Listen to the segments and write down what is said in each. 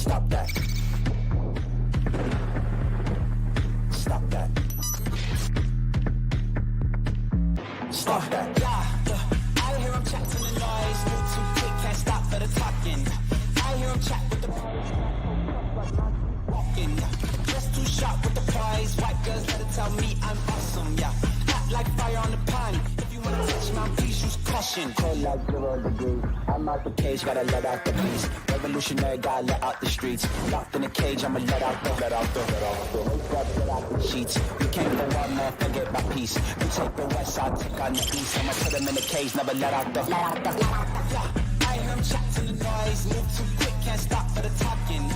Stop that. Stop that. Stop that. I hear him chat to the noise. Move too quick, can't stop for the talking. I hear him chat with the walking. Just too sharp with the prize. White girls let it tell me I'm awesome. Yeah, hot like fire on the pan. If you wanna touch my please use caution. Cold like 0 degrees. I'm out the cage, gotta let out the beast. Revolutionary, gotta let out the streets. Locked in a cage, I'ma let out the sheets. You can't go on, man, forget my peace. You take the west, I'll take on the east. I'ma put them in the cage, never let out the. I hear him chat to the noise. Move too quick, can't stop for the talking.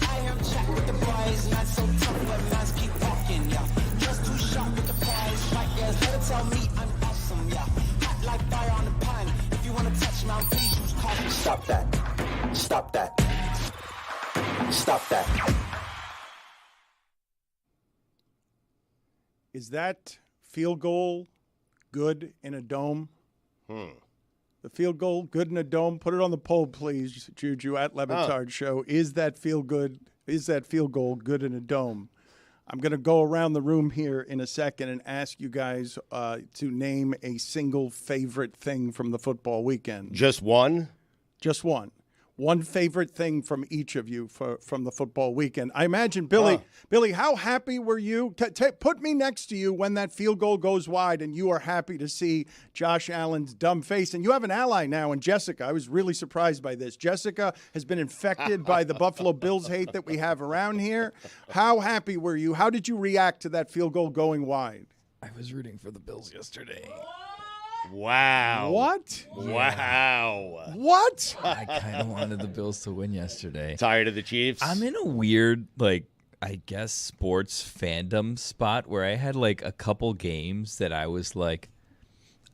I hear him chat with the boys. Not so tough, but man's keep walking. Yeah, just too sharp with the prize. White girls, let it tell me I'm awesome. Yeah, hot like fire on the pan. If you wanna touch my please use caution. Stop that. Stop that. Stop that. Is that field goal good in a dome? The field goal good in a dome? Put it on the poll, please, Juju, at Le Batard Show. Is that field goal good in a dome? I'm going to go around the room here in a second and ask you guys to name a single favorite thing from the football weekend. Just one? Just one. One favorite thing from each of you from the football weekend. I imagine, Billy, how happy were you? Put me next to you when that field goal goes wide and you are happy to see Josh Allen's dumb face. And you have an ally now in Jessica. I was really surprised by this. Jessica has been infected by the Buffalo Bills hate that we have around here. How happy were you? How did you react to that field goal going wide? I was rooting for the Bills yesterday. Wow. What? Wow. What? I kind of wanted the Bills to win yesterday. Tired of the Chiefs? I'm in a weird, I guess, sports fandom spot where I had, a couple games that I was like,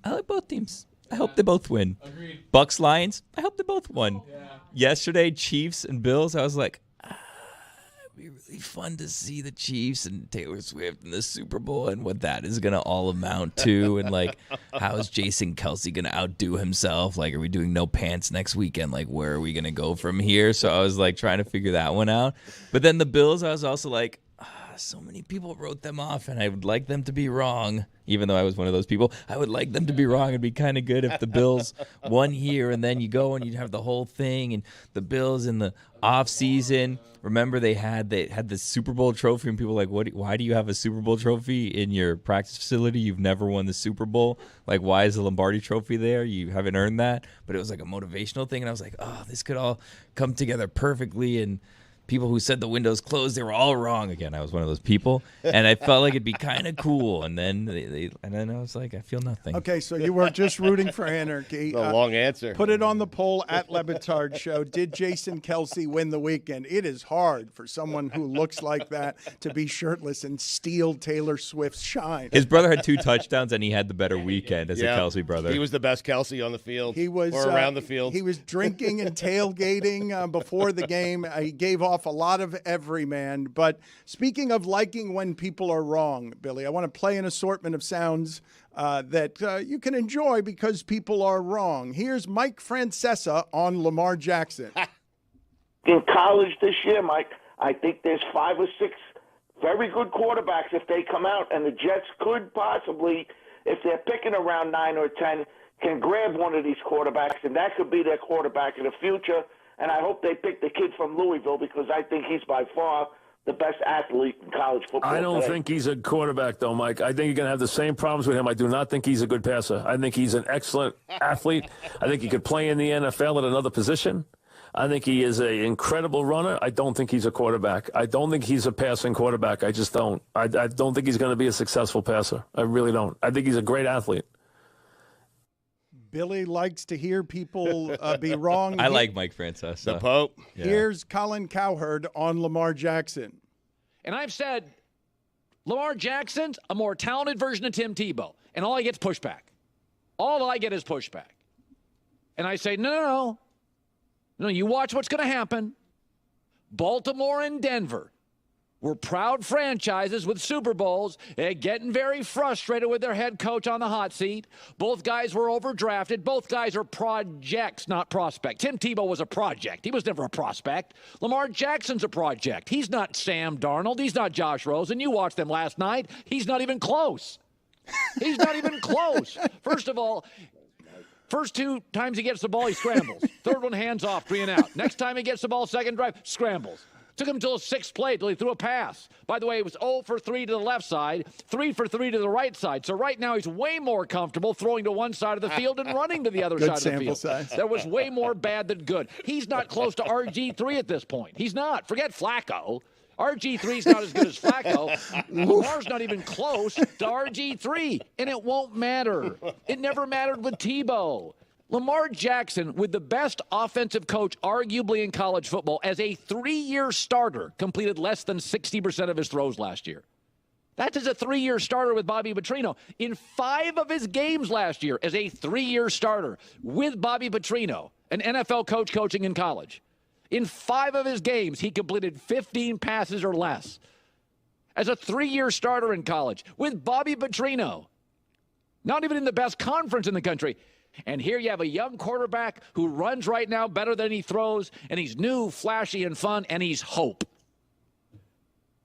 I like both teams. I hope they both win. Agreed. Bucks, Lions, I hope they both won. Yeah. Yesterday, Chiefs and Bills, I was like, it'd be really fun to see the Chiefs and Taylor Swift in the Super Bowl and what that is going to all amount to. And, how is Jason Kelsey going to outdo himself? Are we doing no pants next weekend? Where are we going to go from here? So I was, trying to figure that one out. But then the Bills, I was also like, so many people wrote them off, and I would like them to be wrong. Even though I was one of those people, I would like them to be wrong. It'd be kind of good if the Bills won here, and then you go and you'd have the whole thing, and the Bills in the off season. Remember, they had the Super Bowl trophy, and people were like, why do you have a Super Bowl trophy in your practice facility? You've never won the Super Bowl. Why is the Lombardi trophy there? You haven't earned that. But it was a motivational thing, and I was like, oh, this could all come together perfectly. And people who said the window's closed, they were all wrong. Again, I was one of those people, and I felt like it'd be kind of cool. And then I was like, I feel nothing. Okay, so you were just rooting for anarchy. A long answer. Put it on the poll at Le Batard Show. Did Jason Kelsey win the weekend? It is hard for someone who looks like that to be shirtless and steal Taylor Swift's shine. His brother had 2 touchdowns, and he had the better weekend as a Kelsey brother. He was the best Kelsey on the field. He was or around the field. He was drinking and tailgating before the game. He gave off a lot of everyman. But speaking of liking when people are wrong, Billy, I want to play an assortment of sounds that you can enjoy because people are wrong. Here's Mike Francesa on Lamar Jackson. In college this year, Mike, I think there's 5 or 6 very good quarterbacks if they come out, and the Jets could possibly, if they're picking around 9 or 10, can grab one of these quarterbacks, and that could be their quarterback in the future. And I hope they pick the kid from Louisville because I think he's by far the best athlete in college football. I don't think he's a quarterback, though, Mike. I think you're going to have the same problems with him. I do not think he's a good passer. I think he's an excellent athlete. I think he could play in the NFL at another position. I think he is an incredible runner. I don't think he's a quarterback. I don't think he's a passing quarterback. I just don't. I don't think he's going to be a successful passer. I really don't. I think he's a great athlete. Billy likes to hear people be wrong. I like Mike Francesa. The Pope. Yeah. Here's Colin Cowherd on Lamar Jackson. And I've said Lamar Jackson's a more talented version of Tim Tebow. And all I get is pushback. All I get is pushback. And I say, no, you watch what's going to happen. Baltimore and Denver. were proud franchises with Super Bowls, getting very frustrated with their head coach on the hot seat. Both guys were overdrafted. Both guys are projects, not prospects. Tim Tebow was a project. He was never a prospect. Lamar Jackson's a project. He's not Sam Darnold. He's not Josh Rosen. You watched them last night. He's not even close. He's not even close. First of all, first 2 times he gets the ball, he scrambles. Third one, hands off, 3 and out. Next time he gets the ball, second drive, scrambles. Took him until the 6th play till he threw a pass. By the way, it was 0 for 3 to the left side, 3 for 3 to the right side. So right now he's way more comfortable throwing to one side of the field and running to the other side of the field. Size. There was way more bad than good. He's not close to RG3 at this point. He's not. Forget Flacco. RG3's not as good as Flacco. Lamar's not even close to RG3, and it won't matter. It never mattered with Tebow. Lamar Jackson, with the best offensive coach arguably in college football, as a 3-year starter, completed less than 60% of his throws last year. That's as a 3-year starter with Bobby Petrino. In 5 of his games last year as a 3-year starter with Bobby Petrino, an NFL coach coaching in college. In 5 of his games, he completed 15 passes or less. As a 3-year starter in college with Bobby Petrino. Not even in the best conference in the country. And here you have a young quarterback who runs right now better than he throws, and he's new, flashy, and fun, and he's hope.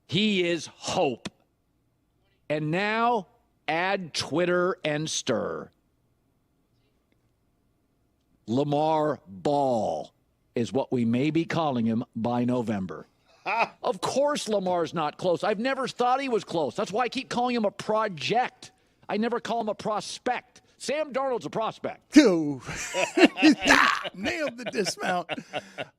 He is hope. And now, add Twitter and stir. Lamar Ball is what we may be calling him by November. Of course Lamar's not close. I've never thought he was close. That's why I keep calling him a project. I never call him a prospect. Sam Darnold's a prospect. Nailed the dismount.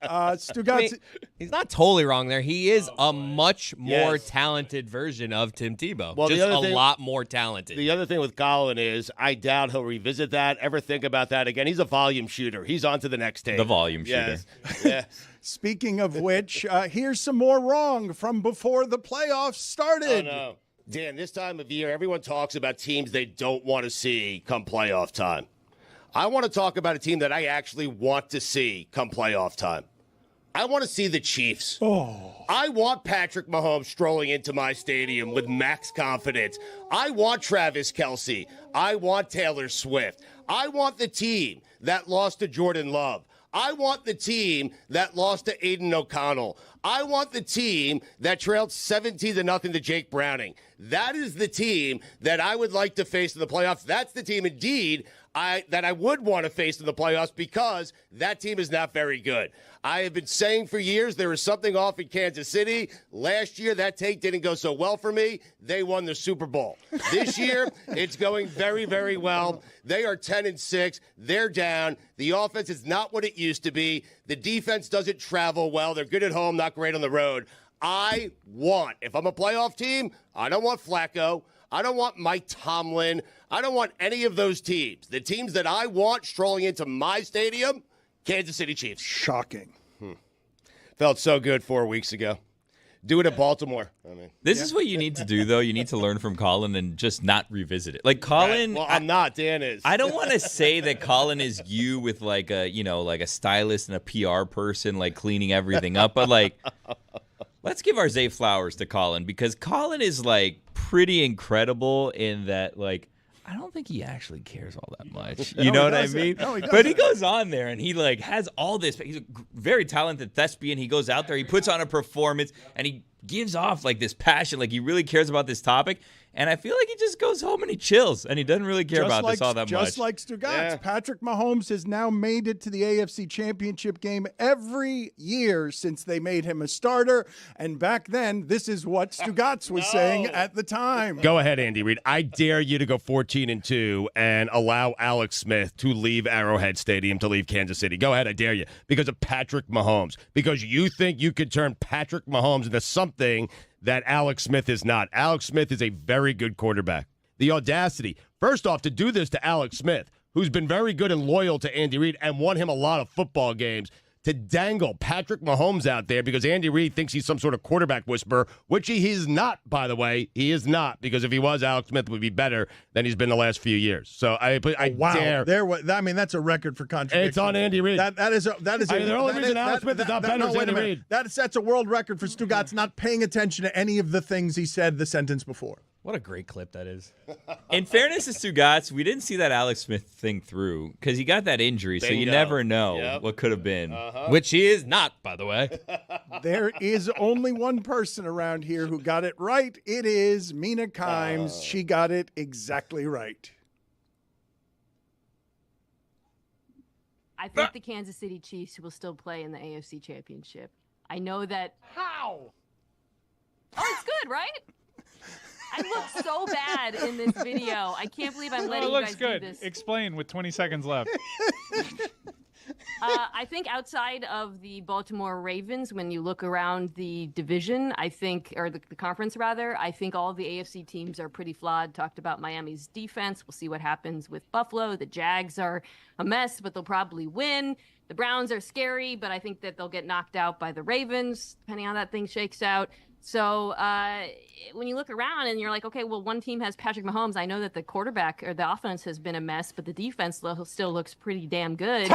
Stugotz. He's not totally wrong there. He is a much more talented version of Tim Tebow. Well, just a lot more talented. The other thing with Colin is I doubt he'll revisit that, ever think about that again. He's a volume shooter. He's on to the next tape. The volume shooter. Yeah. Speaking of which, here's some more wrong from before the playoffs started. Oh, no. Dan, this time of year, everyone talks about teams they don't want to see come playoff time. I want to talk about a team that I actually want to see come playoff time. I want to see the Chiefs. I want Patrick Mahomes strolling into my stadium with max confidence. I want Travis Kelce. I want Taylor Swift. I want the team that lost to Jordan Love. I want the team that lost to Aiden O'Connell. I want the team that trailed 17-0 to Jake Browning. That is the team that I would like to face in the playoffs. That's the team, indeed, that I would want to face in the playoffs because that team is not very good. I have been saying for years there is something off in Kansas City. Last year, that take didn't go so well for me. They won the Super Bowl. This year, it's going very, very well. They are 10-6. They're down. The offense is not what it used to be. The defense doesn't travel well. They're good at home, not great on the road. If I'm a playoff team, I don't want Flacco. I don't want Mike Tomlin. I don't want any of those teams. The teams that I want strolling into my stadium, Kansas City Chiefs. Shocking. Felt so good 4 weeks ago. Do it at Baltimore. This is what you need to do, though. You need to learn from Colin and just not revisit it. Like Colin, Well, I'm not. Dan is. I don't want to say that Colin is you with like a stylist and a PR person, like cleaning everything up. But like, let's give our Zay flowers to Colin because Colin is like pretty incredible in that like. I don't think he actually cares all that much. You know what I mean? No, he doesn't. But he goes on there and he like has all this. He's a very talented thespian. He goes out there, he puts on a performance, and he gives off like this passion, like he really cares about this topic. And I feel like he just goes home and he chills, and he doesn't really care about this all that much. Just like Stugotz, Patrick Mahomes has now made it to the AFC Championship game every year since they made him a starter. And back then, this is what Stugotz was saying at the time. Go ahead, Andy Reid. I dare you to go 14-2 and allow Alex Smith to leave Arrowhead Stadium to leave Kansas City. Go ahead, I dare you. Because of Patrick Mahomes. Because you think you could turn Patrick Mahomes into something that Alex Smith is not. Alex Smith is a very good quarterback. The audacity, first off, to do this to Alex Smith, who's been very good and loyal to Andy Reid and won him a lot of football games, to dangle Patrick Mahomes out there because Andy Reid thinks he's some sort of quarterback whisperer, which he is not, by the way. He is not, because if he was, Alex Smith would be better than he's been the last few years. So I dare. That's a record for contradiction. It's on Andy Reid. That is the only reason Alex Smith is not better is Andy Reid. That's a world record for Stugotz not paying attention to any of the things he said the sentence before. What a great clip that is. In fairness to Stugotz, we didn't see that Alex Smith thing through because he got that injury, so you never know what could have been. Which he is not, by the way. There is only one person around here who got it right. It is Mina Kimes. She got it exactly right. I think the Kansas City Chiefs will still play in the AFC Championship. I know that. How? Oh, it's good, right? I look so bad in this video. I can't believe I'm letting you guys do this. Explain with 20 seconds left. I think outside of the Baltimore Ravens, when you look around the division, or the conference rather, I think all of the AFC teams are pretty flawed. Talked about Miami's defense. We'll see what happens with Buffalo. The Jags are a mess, but they'll probably win. The Browns are scary, but I think that they'll get knocked out by the Ravens, depending on how that thing shakes out. So when you look around and you're like, okay, well, one team has Patrick Mahomes. I know that the quarterback or the offense has been a mess, but the defense still looks pretty damn good.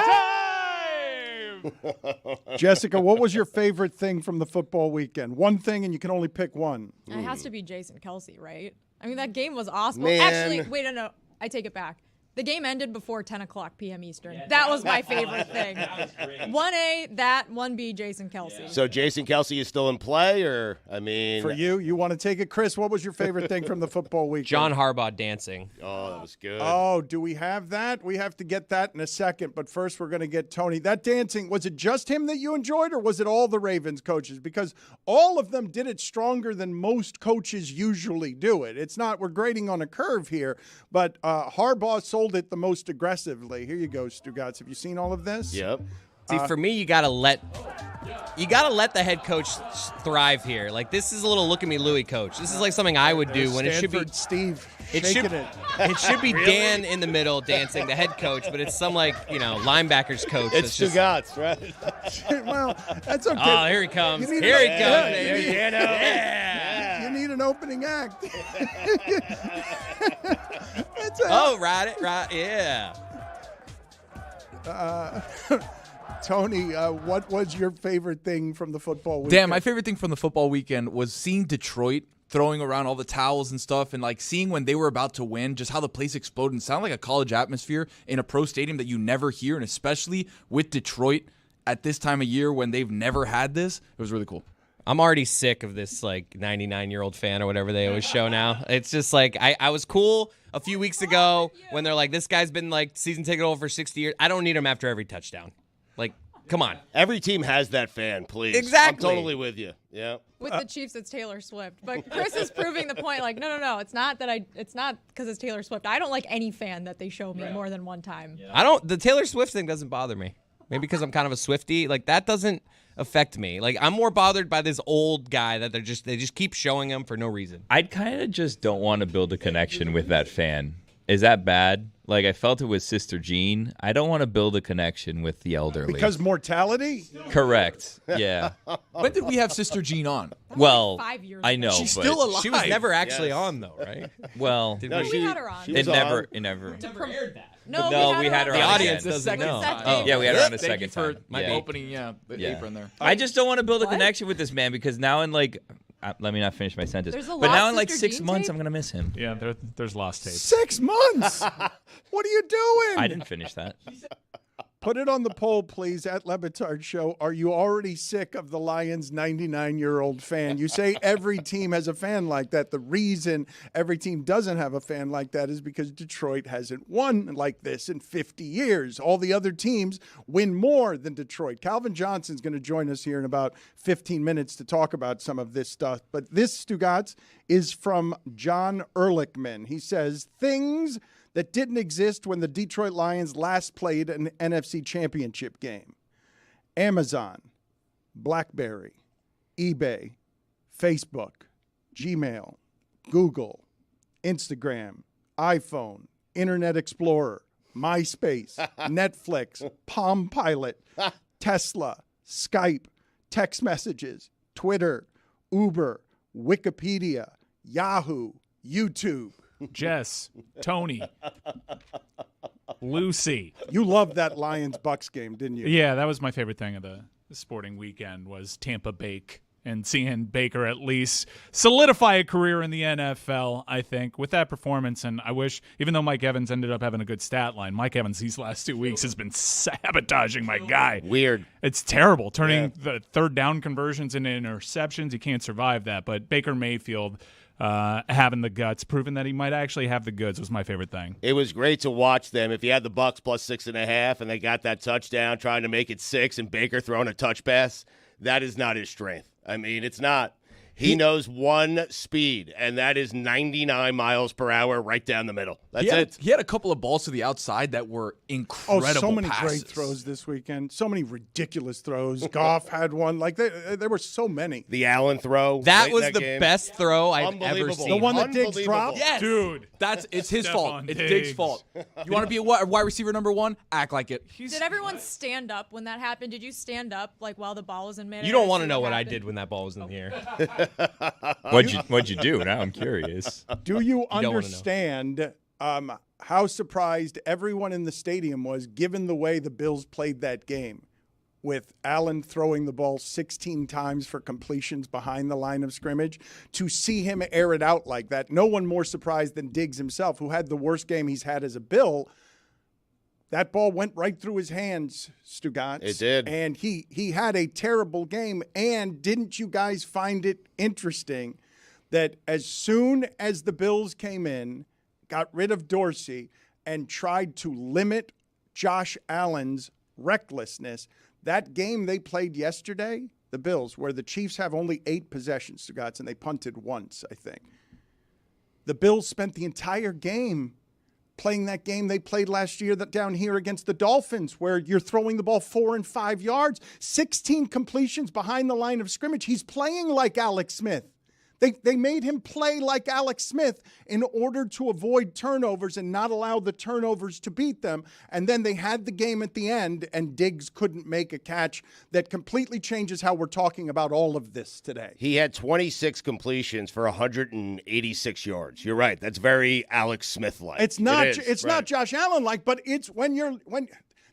Jessica, what was your favorite thing from the football weekend? One thing, and you can only pick one. It has to be Jason Kelsey, right? I mean, that game was awesome. Man. Actually, wait, no. I take it back. The game ended before 10 o'clock p.m. Eastern. That was my favorite thing. That was great. 1A, that, 1B, Jason Kelsey. Yeah. So Jason Kelsey is still in play, or, I mean... For you want to take it? Chris, what was your favorite thing from the football weekend? John Harbaugh dancing. Oh, that was good. Oh, do we have that? We have to get that in a second, but first we're going to get Tony. That dancing, was it just him that you enjoyed, or was it all the Ravens coaches? Because all of them did it stronger than most coaches usually do it. It's not, we're grading on a curve here, but Harbaugh sold it the most aggressively. Here you go, Stugotz. Have you seen all of this? Yep. See, for me, you gotta let the head coach thrive here. Like, this is a little look at me, Louie coach. This is like something I would do when it should be Steve. It should be Dan in the middle dancing, the head coach, but it's some linebackers coach. It's Stugotz, right? Well, that's okay. Oh, here he comes. Here he comes, baby. Yeah. You need an opening act. Right, yeah. Tony, what was your favorite thing from the football weekend? Dan, my favorite thing from the football weekend was seeing Detroit throwing around all the towels and stuff, and seeing when they were about to win, just how the place exploded and sounded like a college atmosphere in a pro stadium that you never hear, and especially with Detroit at this time of year when they've never had this. It was really cool. I'm already sick of this 99-year-old fan or whatever they always show now. It's just I was cool a few weeks ago when they're like, this guy's been season ticket holder for 60 years. I don't need him after every touchdown. Come on. Every team has that fan, please. Exactly. I'm totally with you. Yeah. With the Chiefs, it's Taylor Swift. But Chris is proving the point. No. It's not because it's Taylor Swift. I don't like any fan that they show me more than one time. Yeah. The Taylor Swift thing doesn't bother me. Maybe because I'm kind of a Swiftie. That doesn't affect me. I'm more bothered by this old guy that they just keep showing him for no reason. I kind of just don't want to build a connection with that fan. Is that bad? I felt it with Sister Jean. I don't want to build a connection with the elderly. Because mortality? Correct. Yeah. When did we have Sister Jean on? Well, 5 years I know. She's but still alive. She was never actually on, though, right? Well, we had her on. It never. aired that. No, we had her on. The audience again. doesn't know. Oh, yeah, we had her on a Thank second you for time. my opening, the apron there. I just don't want to build a connection with this man because now in let me not finish my sentence. There's a but now lost in Sister 6 Jean months, tape? I'm going to miss him. Yeah, there's lost tapes. 6 months? What are you doing? I didn't finish that. Put it on the poll, please, at Le Batard Show. Are you already sick of the Lions' 99-year-old fan? You say every team has a fan like that. The reason every team doesn't have a fan like that is because Detroit hasn't won like this in 50 years. All the other teams win more than Detroit. Calvin Johnson's going to join us here in about 15 minutes to talk about some of this stuff. But this, Stugotz, is from John Ehrlichman. He says, things that didn't exist when the Detroit Lions last played an NFC championship game. Amazon, BlackBerry, eBay, Facebook, Gmail, Google, Instagram, iPhone, Internet Explorer, MySpace, Netflix, Palm Pilot, Tesla, Skype, text messages, Twitter, Uber, Wikipedia, Yahoo, YouTube. Jess, Tony, Lucy. You loved that Lions-Bucks game, didn't you? Yeah, that was my favorite thing of the sporting weekend was Tampa Bake and seeing Baker at least solidify a career in the NFL, I think, with that performance. And I wish, even though Mike Evans ended up having a good stat line, Mike Evans these last 2 weeks has been sabotaging my guy. Weird. It's terrible, turning the third down conversions into interceptions. You can't survive that. But Baker Mayfield having the guts, proving that he might actually have the goods was my favorite thing. It was great to watch them. If you had the Bucks plus 6.5 and they got that touchdown trying to make it 6 and Baker throwing a touch pass, that is not his strength. I mean, it's not. He knows one speed, and that is 99 miles per hour right down the middle. That's it. He had a couple of balls to the outside that were incredible. Oh, so many passes. great throws this weekend. So many ridiculous throws. Goff had one. Like there were so many. The Allen throw. That late was in the game. best throw I've ever Unbelievable. seen. The one that Diggs dropped? Yes. Dude. It's his fault. Stephon It's Diggs. Diggs' fault. You want to be a wide receiver number 1? Act like it. Did everyone stand up when that happened? Did you stand up like while the ball was in midair? You don't want to See know what I happened? did when that ball was in the air. What'd you do? Now I'm curious. Do you wanna know. understand how surprised everyone in the stadium was given the way the Bills played that game, with Allen throwing the ball 16 times for completions behind the line of scrimmage? To see him air it out like that, no one more surprised than Diggs himself, who had the worst game he's had as a Bill. That ball went right through his hands, Stugotz. It did. And he had a terrible game. And didn't you guys find it interesting that as soon as the Bills came in, got rid of Dorsey, and tried to limit Josh Allen's recklessness, that game they played yesterday, the Bills, where the Chiefs have only 8 possessions, Stugotz, and they punted once, I think. The Bills spent the entire game playing that game they played last year down here against the Dolphins, where you're throwing the ball 4 and 5 yards, 16 completions behind the line of scrimmage. He's playing like Alex Smith. They made him play like Alex Smith in order to avoid turnovers and not allow the turnovers to beat them. And then they had the game at the end, and Diggs couldn't make a catch that completely changes how we're talking about all of this today. He had 26 completions for 186 yards. You're right. That's very Alex Smith-like. It's not. It is, It's right. not Josh Allen-like, but it's when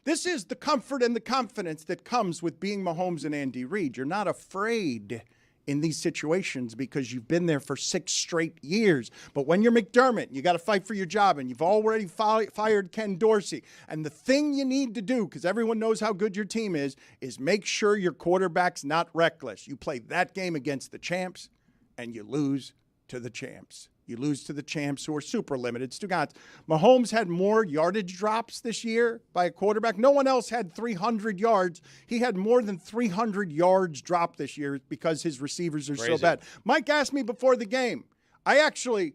this is the comfort and the confidence that comes with being Mahomes and Andy Reid. You're not afraid in these situations because you've been there for 6 straight years. But when you're McDermott, you got to fight for your job, and you've already fired Ken Dorsey. And the thing you need to do, because everyone knows how good your team is make sure your quarterback's not reckless. You play that game against the champs, and you lose to the champs. You lose to the champs who are super limited. Stugotz, Mahomes had more yardage drops this year by a quarterback. No one else had 300 yards. He had more than 300 yards dropped this year because his receivers are so bad. Mike asked me before the game. I actually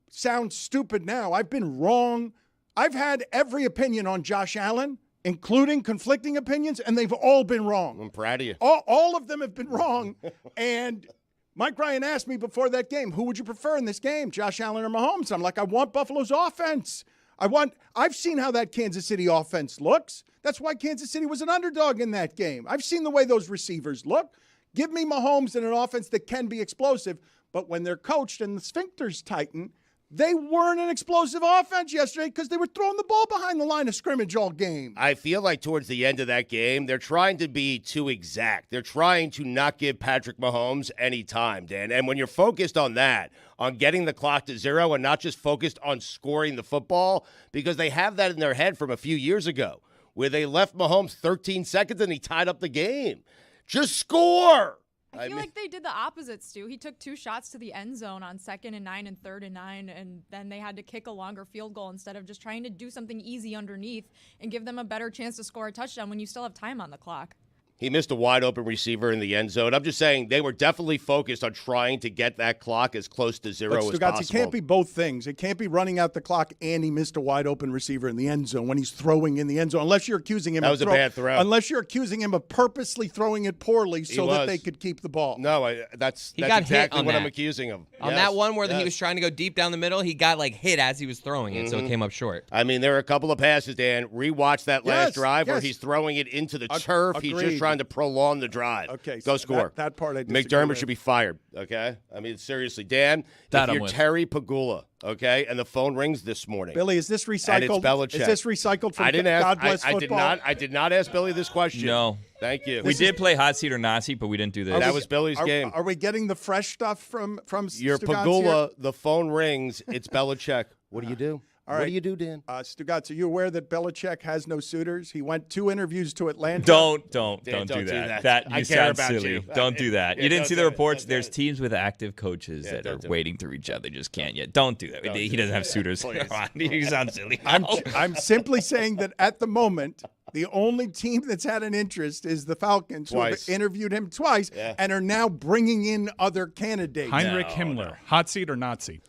sound stupid now. I've been wrong. I've had every opinion on Josh Allen, including conflicting opinions, and they've all been wrong. I'm proud of you. All of them have been wrong. And Mike Ryan asked me before that game, who would you prefer in this game, Josh Allen or Mahomes? I'm like, I want Buffalo's offense. I've seen how that Kansas City offense looks. That's why Kansas City was an underdog in that game. I've seen the way those receivers look. Give me Mahomes and an offense that can be explosive, but when they're coached and the sphincters tighten, they weren't an explosive offense yesterday because they were throwing the ball behind the line of scrimmage all game. I feel like towards the end of that game, they're trying to be too exact. They're trying to not give Patrick Mahomes any time, Dan. And when you're focused on that, on getting the clock to 0 and not just focused on scoring the football, because they have that in their head from a few years ago, where they left Mahomes 13 seconds and he tied up the game. Just score! I feel like they did the opposite, Stu. He took 2 shots to the end zone on 2nd and 9 and 3rd and 9, and then they had to kick a longer field goal instead of just trying to do something easy underneath and give them a better chance to score a touchdown when you still have time on the clock. He missed a wide open receiver in the end zone. I'm just saying they were definitely focused on trying to get that clock as close to zero as possible. It can't be both things. It can't be running out the clock and he missed a wide open receiver in the end zone when he's throwing in the end zone. Unless you're accusing him that was a bad throw. Unless you're accusing him of purposely throwing it poorly so that they could keep the ball. No, that's got exactly hit what on I'm that. accusing him. On that one where he was trying to go deep down the middle, he got hit as he was throwing it, so it came up short. I mean, there are a couple of passes, Dan. Rewatch that last drive where he's throwing it into the turf. Agreed. He's just trying to prolong the drive. Okay, go so score. That part I disagree McDermott with. should be fired, okay? I mean, seriously. Dan, That if I'm you're with. Terry Pagula, okay, and the phone rings this morning. Billy, is this recycled? And it's Belichick. Is this recycled from I didn't ask, God Bless I Football? did not ask Billy this question. No. Thank you. We did play hot seat or not seat, but we didn't do this. That was Billy's game. Are we getting the fresh stuff from Your Stugotz Pagula, here? the phone rings. It's Belichick. What do you do? All What right. do you do, Dan? Stugotz, are you aware that Belichick has no suitors? He went 2 interviews to Atlanta. Don't Dan, do don't do that. that. I You care sound about silly. you. Don't do that. Yeah, You didn't don't see do the it. reports. Don't do There's it. teams with active coaches that are don't do it. waiting through each other. Just can't yet. Don't do that. He doesn't have suitors. Come on. You sound silly. I'm simply saying that at the moment, the only team that's had an interest is the Falcons, who have Twice. interviewed him twice and are now bringing in other candidates. Heinrich Himmler, hot seat or not seat?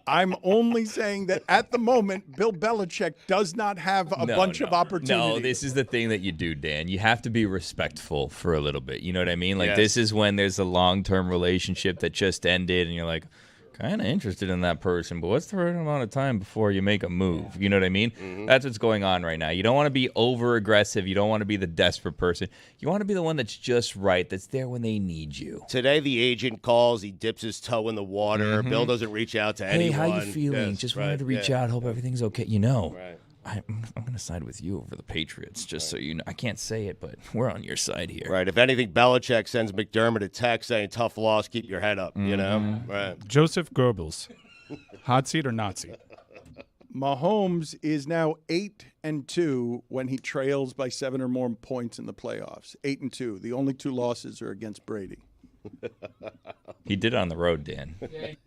I'm only saying that at the moment, Bill Belichick does not have a bunch of opportunities. No, this is the thing that you do, Dan. You have to be respectful for a little bit. You know what I mean? Like, Yes. this is when there's a long-term relationship that just ended, and you're like, kind of interested in that person, but what's the right amount of time before you make a move? You know what I mean? That's what's going on right now. You don't want to be over-aggressive. You don't want to be the desperate person. You want to be the one that's just right, that's there when they need you. Today, the agent calls. He dips his toe in the water. Bill doesn't reach out to Hey, anyone. how you feeling? Yes, Just right, wanted to reach yeah. out. Hope everything's okay. You know, Right. I'm going to side with you over the Patriots, just so you know. I can't say it, but we're on your side here. Right. If anything, Belichick sends McDermott a text saying, tough loss, keep your head up, you know? Right. Joseph Goebbels, hot seat or not seat? Mahomes is now 8-2 when he trails by 7 or more points in the playoffs. 8-2. The only 2 losses are against Brady. He did it on the road, Dan.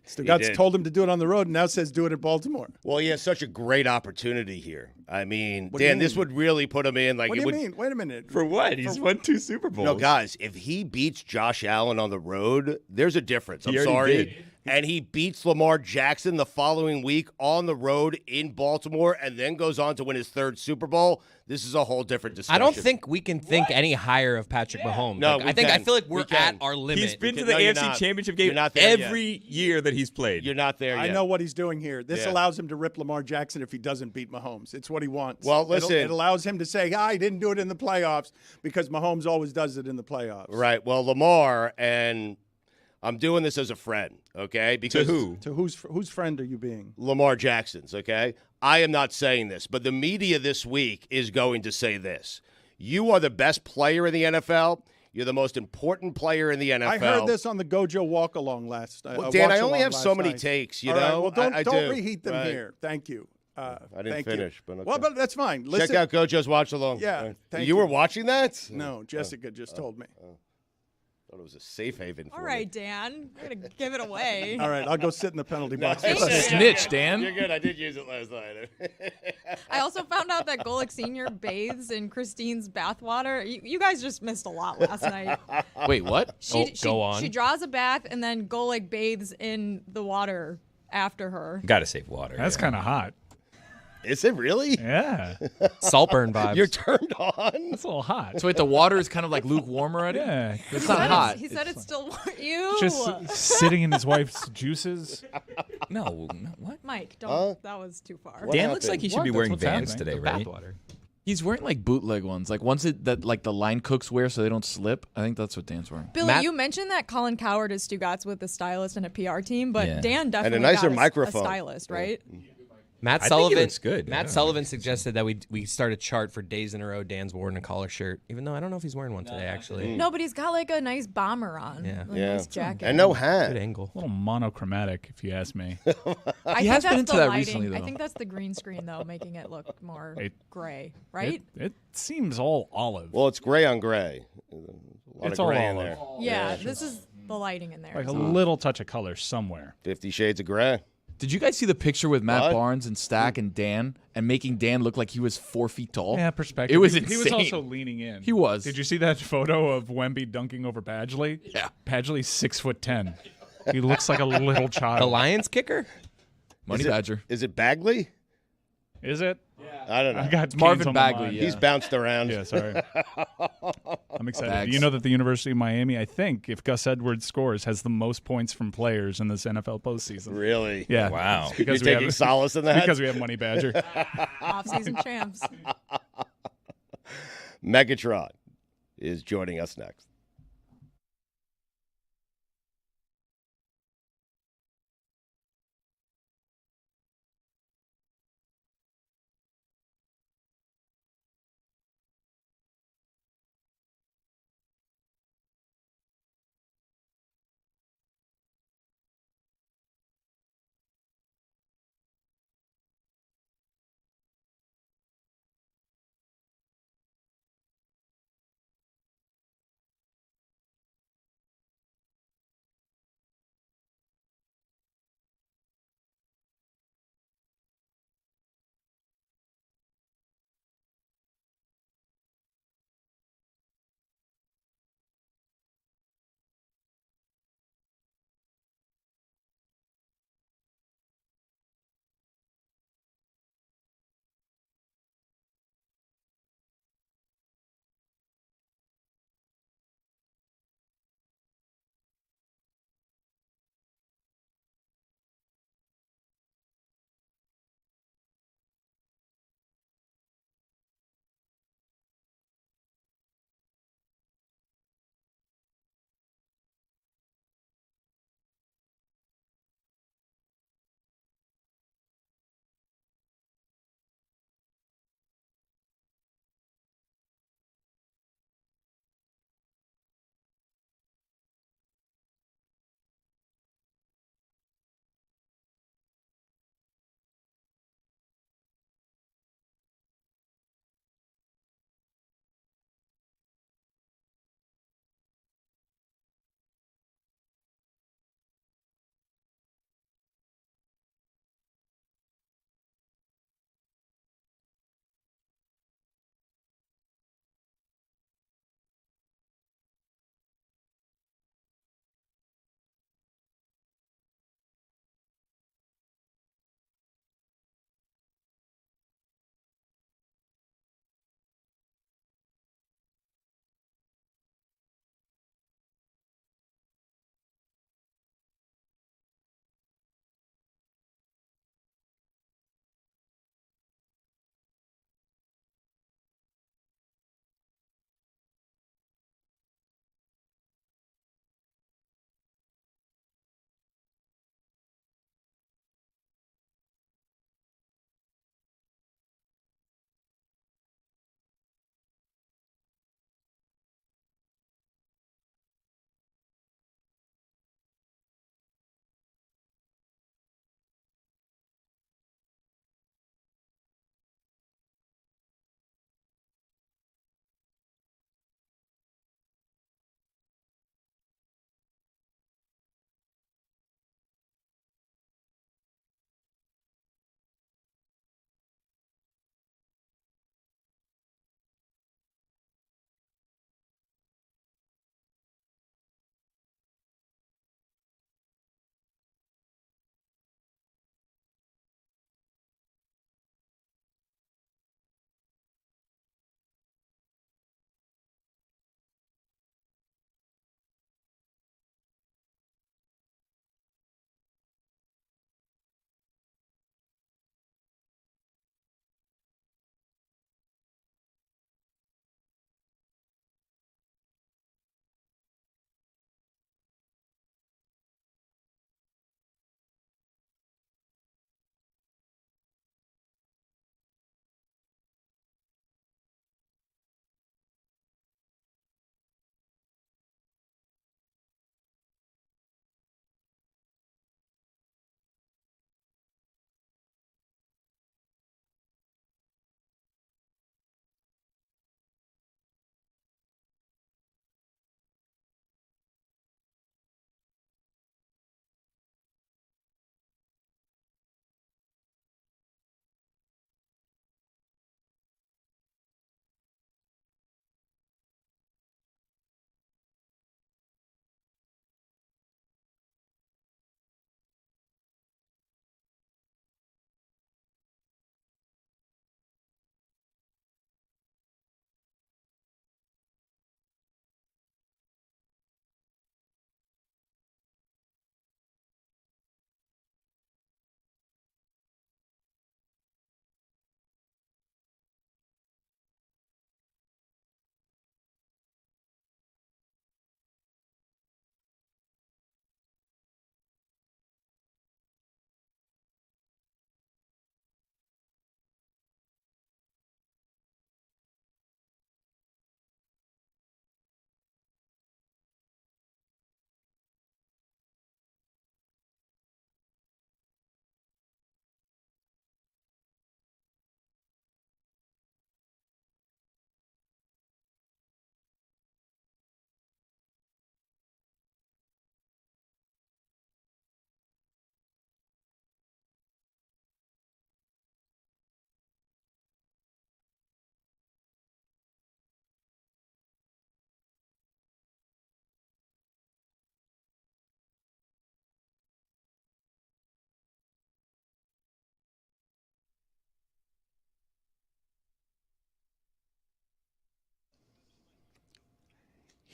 Stugotz told him to do it on the road and now says do it in Baltimore. Well, he has such a great opportunity here. I mean, What do you Dan, this mean? would really put him in. Like, What do it you would, mean? Wait a minute. For what? He's won 2 Super Bowls. No, guys, if he beats Josh Allen on the road, there's a difference. I'm He already sorry. did. And he beats Lamar Jackson the following week on the road in Baltimore and then goes on to win his 3rd Super Bowl. This is a whole different discussion. I don't think we can think any higher of Patrick Mahomes. No, Like, we I can. feel like We we're can. at our limit. He's been to No, the you're AFC not. Championship You're game not there every year that he's played. You're not there yet. I know what he's doing here. This Yeah. allows him to rip Lamar Jackson if he doesn't beat Mahomes. It's what he wants. Well, listen. It allows him to say, I didn't do it in the playoffs because Mahomes always does it in the playoffs. Right. Well, Lamar, and I'm doing this as a friend, okay? Because To who? To whose friend are you being? Lamar Jackson's, okay? I am not saying this, but the media this week is going to say this. You are the best player in the NFL. You're the most important player in the NFL. I heard this on the Gojo walk along last night. Well, Dan, I only have so many takes, you All right, know? well, don't I do. reheat them Right. here. Thank you. I didn't thank finish, you. but okay. Well, but that's fine. Listen. Check out Gojo's Watch Along. Yeah, Right. thank you you. were watching that? No, Jessica just told me. Thought it was a safe haven for All me. right, Dan. We're going to give it away. All right, I'll go sit in the penalty box. Thank you. Snitch, Dan. You're good. I did use it last night. I also found out that Golick Sr. bathes in Christine's bathwater. You guys just missed a lot last night. Wait, what? Go on. She draws a bath, and then Golick bathes in the water after her. Got to save water. That's kind of hot. Is it really? Yeah, Saltburn vibes. You're turned on? that's a little hot. So wait, the water is kind of like lukewarm already? Yeah, It's not hot. He said it's still you. just sitting in his wife's juices. No, what? Mike, don't. That was too far. Dan looks like he should be That's wearing what's Vans happening. today, right? Bathwater. He's wearing like bootleg ones. Like ones that like the line cooks wear so they don't slip. I think that's what Dan's wearing. Billy, Matt- you mentioned that Colin Coward is Stugotz with a stylist and a PR team, but Yeah. Dan definitely nicer got a microphone. stylist, right? Matt I think Sullivan. he looks good. Matt Yeah. Sullivan suggested that we start a chart for days in a row Dan's worn a collar shirt, even though I don't know if he's wearing one today, actually. No, but he's got like a nice bomber on. Yeah. A Yeah. nice jacket. And no Good hat. angle. A little monochromatic, if you ask me. I He think has been that's into the that lighting. recently, I though. think that's the green screen, though, making it look more It- gray, right? It seems all olive. Well, it's gray on gray. A lot It's of all gray in olive. there. yeah, this is the lighting in there. Like a isn't it? little touch of color somewhere. 50 Shades of Gray. Did you guys see the picture with Matt What? Barnes and Stack and Dan and making Dan look like he was 4 feet tall? Yeah, perspective. It was He insane. was also leaning in. He was. Did you see that photo of Wemby dunking over Badgley? Yeah. Badgley's 6'10". He looks like a little child. The Lions kicker? Money Badger. Is it Bagley? Is it? I don't know. I got Marvin Canes on my Bagley, mind. yeah. He's bounced around. Yeah, sorry. I'm excited. Bags. You know that the University of Miami, I think, if Gus Edwards scores, has the most points from players in this NFL postseason. Really? Yeah. Wow. It's You're because taking solace in that? Because we have Money Badger. Off-season champs. Megatron is joining us next.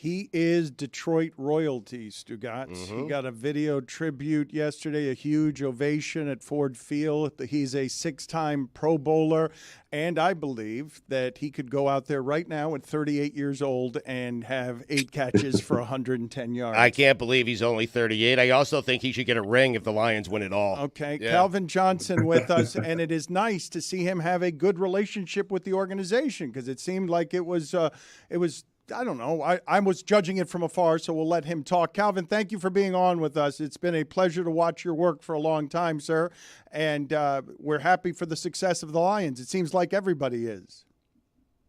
He is Detroit royalty, Stugotz. He got a video tribute yesterday, a huge ovation at Ford Field. He's a 6-time Pro Bowler, and I believe that he could go out there right now at 38 years old and have 8 catches for 110 yards. I can't believe he's only 38. I also think he should get a ring if the Lions win it all. Okay, yeah. Calvin Johnson with us, and it is nice to see him have a good relationship with the organization because it seemed like it was I don't know. I was judging it from afar, so we'll let him talk. Calvin, thank you for being on with us. It's been a pleasure to watch your work for a long time, sir, and we're happy for the success of the Lions. It seems like everybody is.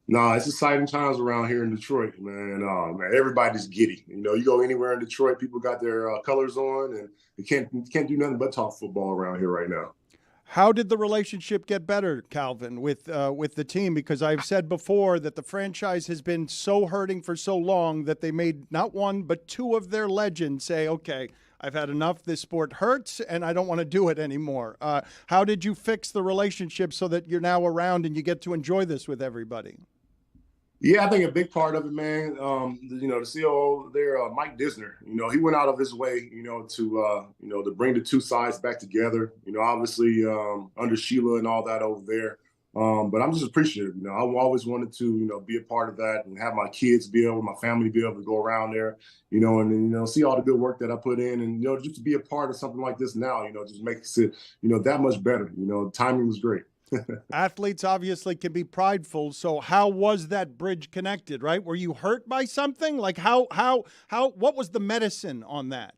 No, it's exciting times around here in Detroit, man. Man, everybody's giddy. You know, you go anywhere in Detroit, people got their colors on, and you can't do nothing but talk football around here right now. How did the relationship get better, Calvin, with the team? Because I've said before that the franchise has been so hurting for so long that they made not one but 2 of their legends say, okay, I've had enough. This sport hurts, and I don't want to do it anymore. How did you fix the relationship so that you're now around and you get to enjoy this with everybody? Yeah, I think a big part of it, man, you know, the COO there, Mike Disner, you know, he went out of his way, to bring the 2 sides back together, you know, obviously under Sheila and all that over there. But I'm just appreciative. You know, I always wanted to, be a part of that and have my kids my family be able to go around there, and see all the good work that I put in and, just to be a part of something like this now, just makes it, that much better. Timing was great. Athletes obviously can be prideful. So how was that bridge connected, right? Were you hurt by something? Like what was the medicine on that?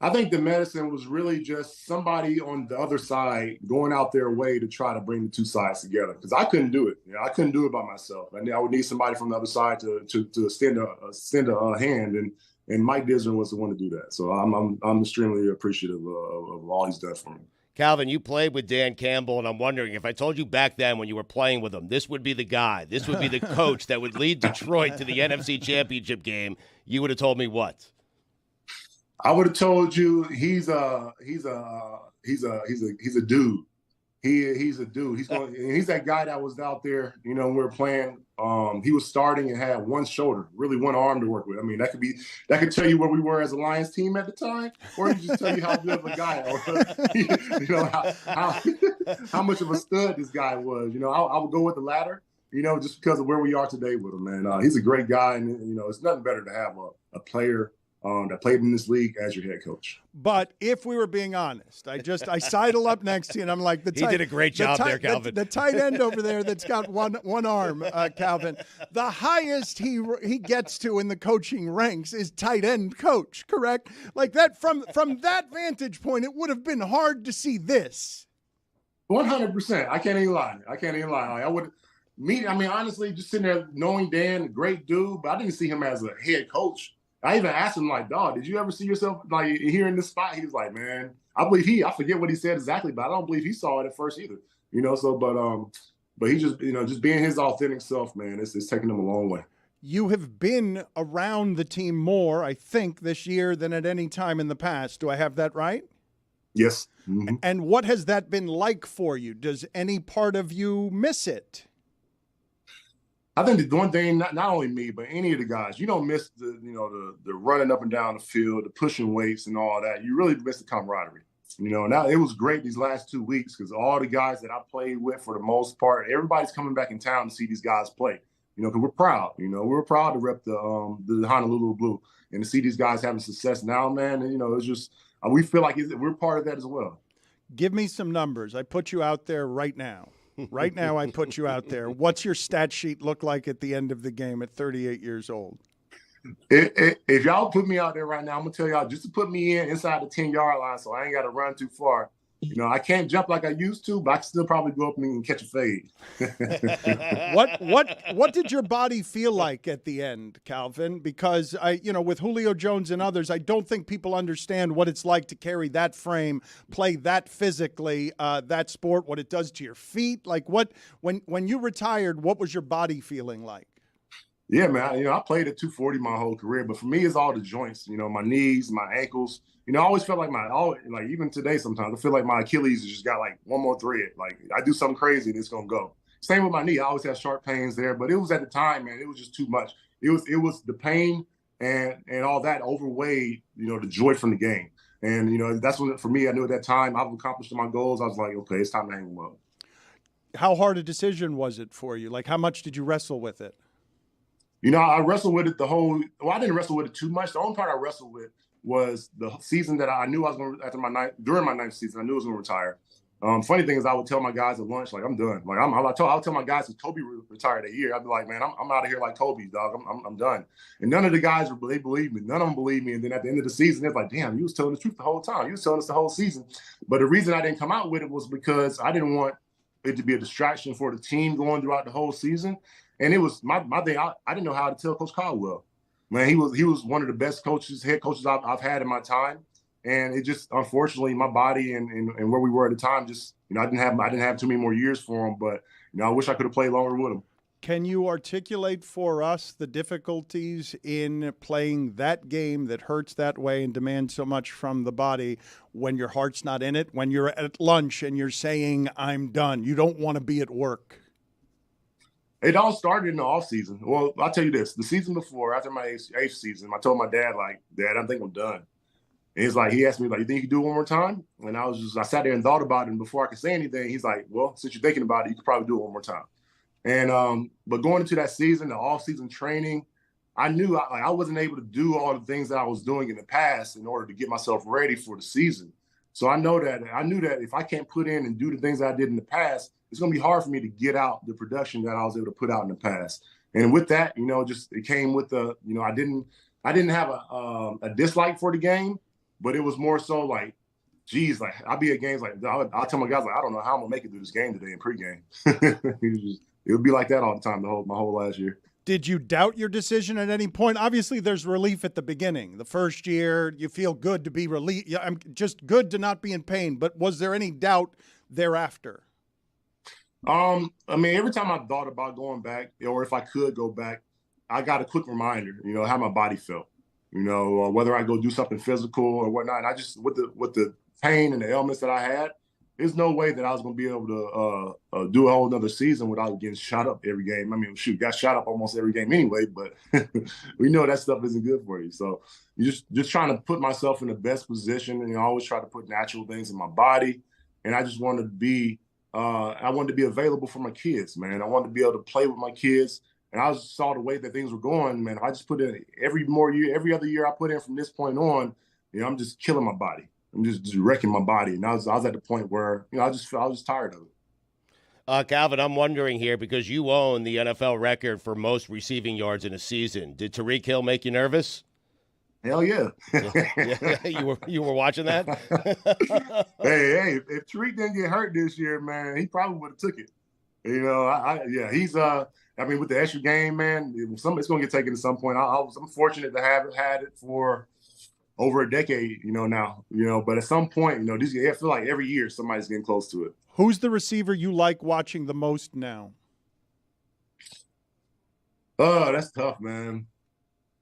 I think the medicine was really just somebody on the other side going out their way to try to bring the 2 sides together. Because I couldn't do it. I couldn't do it by myself. I would need somebody from the other side to extend a hand. And Mike Disner was the one to do that. So I'm extremely appreciative of all he's done for me. Calvin, you played with Dan Campbell, and I'm wondering if I told you back then when you were playing with him, this would be the guy, this would be the coach that would lead Detroit to the NFC Championship game, you would have told me what? I would have told you he's a dude. He's a dude. He's that guy that was out there, when we were playing. He was starting and had one shoulder, really one arm to work with. I mean, that could tell you where we were as a Lions team at the time, or it just tell you how good of a guy, how much of a stud this guy was. I would go with the latter, just because of where we are today with him, man. He's a great guy, and it's nothing better to have a player that played in this league as your head coach. But if we were being honest, I sidle up next to you and I'm like, he did a great job there, Calvin. The tight end over there that's got one arm, Calvin. The highest he gets to in the coaching ranks is tight end coach, correct? Like that from that vantage point, it would have been hard to see this. 100%. I can't even lie. Honestly, just sitting there knowing Dan, a great dude, but I didn't see him as a head coach. I even asked him, like, dog, did you ever see yourself like here in this spot? He was like, man, I forget what he said exactly, but I don't believe he saw it at first either. But he just being his authentic self, man, it's taking him a long way. You have been around the team more, I think, this year than at any time in the past. Do I have that right? Yes. Mm-hmm. And what has that been like for you? Does any part of you miss it? I think the one thing, not only me, but any of the guys, you don't miss the running up and down the field, the pushing weights and all that. You really miss the camaraderie. Now it was great these last 2 weeks because all the guys that I played with, for the most part, everybody's coming back in town to see these guys play. Because we're proud. We're proud to rep the Honolulu Blue and to see these guys having success now, man. And, it's just we feel like we're part of that as well. Give me some numbers. I put you out there right now. Right now, I put you out there. What's your stat sheet look like at the end of the game at 38 years old? If y'all put me out there right now, I'm going to tell y'all just to put me inside the 10-yard line so I ain't got to run too far. I can't jump like I used to, but I can still probably go up and catch a fade. What did your body feel like at the end, Calvin? Because with Julio Jones and others, I don't think people understand what it's like to carry that frame, play that physically, that sport, what it does to your feet. Like when you retired, what was your body feeling like? Yeah, man. I played at 240 my whole career, but for me, it's all the joints. My knees, my ankles. I always felt like even today sometimes I feel like my Achilles has just got like one more thread. Like I do something crazy and it's gonna go. Same with my knee. I always have sharp pains there, but it was at the time, man. It was just too much. it was the pain and all that overweighed, the joy from the game. And, that's when, for me, I knew at that time I've accomplished my goals. I was like, okay, it's time to hang them up. How hard a decision was it for you? Like, how much did you wrestle with it? I wrestled with it I didn't wrestle with it too much. The only part I wrestled with was the season that I knew I was going to, during my ninth season, I knew I was going to retire. Funny thing is, I would tell my guys at lunch, like, I'm done. Like, I'll tell my guys if Kobe retired that year, I'd be like, man, I'm out of here like Kobe, dog. I'm done. And none of the guys, they believed me. None of them believed me. And then at the end of the season, it's like, damn, you was telling the truth the whole time. You was telling us the whole season. But the reason I didn't come out with it was because I didn't want it to be a distraction for the team going throughout the whole season. And it was my thing. I didn't know how to tell Coach Caldwell. Man, he was one of the best head coaches I've had in my time. And it just, unfortunately, my body and where we were at the time, just, I didn't have too many more years for him. But, I wish I could have played longer with him. Can you articulate for us the difficulties in playing that game that hurts that way and demands so much from the body when your heart's not in it, when you're at lunch and you're saying, I'm done? You don't want to be at work. It all started in the off season. Well, I'll tell you this. The season before, after my eighth season, I told my dad, like, Dad, I think I'm done. And he's like, he asked me, like, you think you can do it one more time? And I sat there and thought about it. And before I could say anything, he's like, well, since you're thinking about it, you could probably do it one more time. And but going into that season, the off-season training, I knew I wasn't able to do all the things that I was doing in the past in order to get myself ready for the season. So I knew that if I can't put in and do the things that I did in the past, it's going to be hard for me to get out the production that I was able to put out in the past. And with that, just it came with I didn't have a dislike for the game, but it was more so like, geez, like I'll be at games like I'll tell my guys, like, I don't know how I'm gonna make it through this game today in pregame. It would be like that all the time my whole last year. Did you doubt your decision at any point? Obviously, there's relief at the beginning. The first year, you feel good to be relieved. I'm just good to not be in pain. But was there any doubt thereafter? Every time I thought about going back, or if I could go back, I got a quick reminder, how my body felt, whether I go do something physical or whatnot. I just, with the pain and the ailments that I had, there's no way that I was going to be able to do a whole another season without getting shot up every game. Got shot up almost every game anyway, but we know that stuff isn't good for you. So you just trying to put myself in the best position, and I always try to put natural things in my body. And I just wanted to be, available for my kids, man. I wanted to be able to play with my kids. And I just saw the way that things were going, man. I just put in every other year I put in from this point on, I'm just killing my body. I'm just wrecking my body. And I was at the point where, I was tired of it. Calvin, I'm wondering here, because you own the NFL record for most receiving yards in a season. Did Tyreek Hill make you nervous? Hell yeah. You were watching that? Hey, if Tyreek didn't get hurt this year, man, he probably would have took it. He's with the extra game, man, it's going to get taken at some point. I'm fortunate to have had it for over a decade, now, but at some point, I feel like every year somebody's getting close to it. Who's the receiver you like watching the most now? Oh, that's tough, man.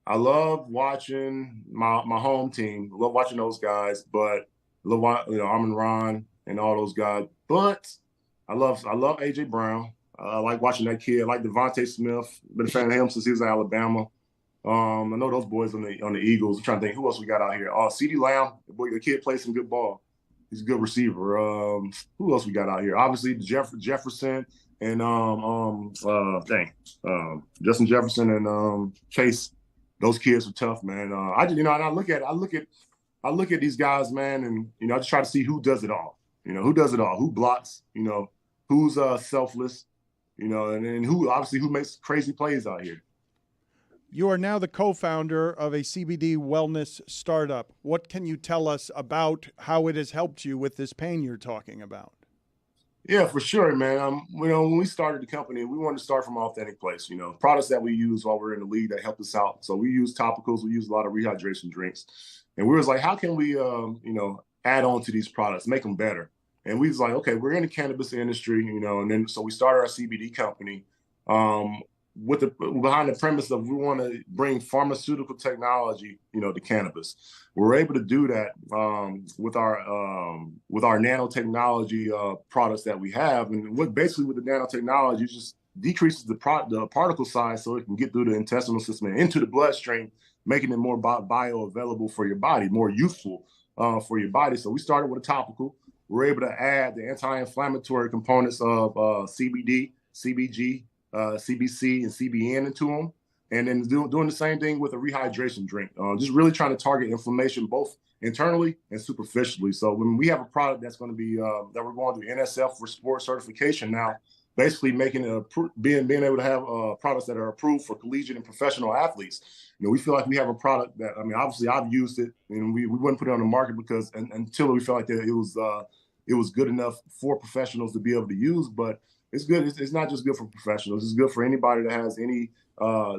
I love watching my home team. I love watching those guys, but I love, Amon-Ra and all those guys. But I love AJ Brown. I like watching that kid. I like Devontae Smith. Been a fan of him since he was in Alabama. I know those boys on the Eagles. I'm trying to think who else we got out here. CeeDee Lamb, the kid plays some good ball. He's a good receiver. Who else we got out here? Obviously Jefferson and Justin Jefferson and Chase. Those kids are tough, man. I look at these guys, man, and I just try to see who does it all. Who does it all? Who blocks? Who's selfless? And who makes crazy plays out here. You are now the co-founder of a CBD wellness startup. What can you tell us about how it has helped you with this pain you're talking about? Yeah, for sure, man. When we started the company, we wanted to start from an authentic place. Products that we use while we're in the league that helped us out. So we use topicals, we use a lot of rehydration drinks, and we was like, how can we, add on to these products, make them better? And we was like, okay, we're in the cannabis industry, and then so we started our CBD company. Behind the premise of we want to bring pharmaceutical technology, to cannabis. We're able to do that with our nanotechnology products that we have, and with the nanotechnology, decreases the particle size so it can get through the intestinal system and into the bloodstream, making it more bioavailable for your body, more useful for your body. So we started with a topical. We're able to add the anti-inflammatory components of CBD, CBG, CBC, and CBN into them. And then doing the same thing with a rehydration drink. Just really trying to target inflammation both internally and superficially. So when we have a product that's going to be that we're going through NSF for sport certification now, basically making it being able to have products that are approved for collegiate and professional athletes. We feel like we have a product that, I mean, obviously I've used it and we wouldn't put it on the market because until we felt like that it was good enough for professionals to be able to use. But it's good. It's not just good for professionals. It's good for anybody that has any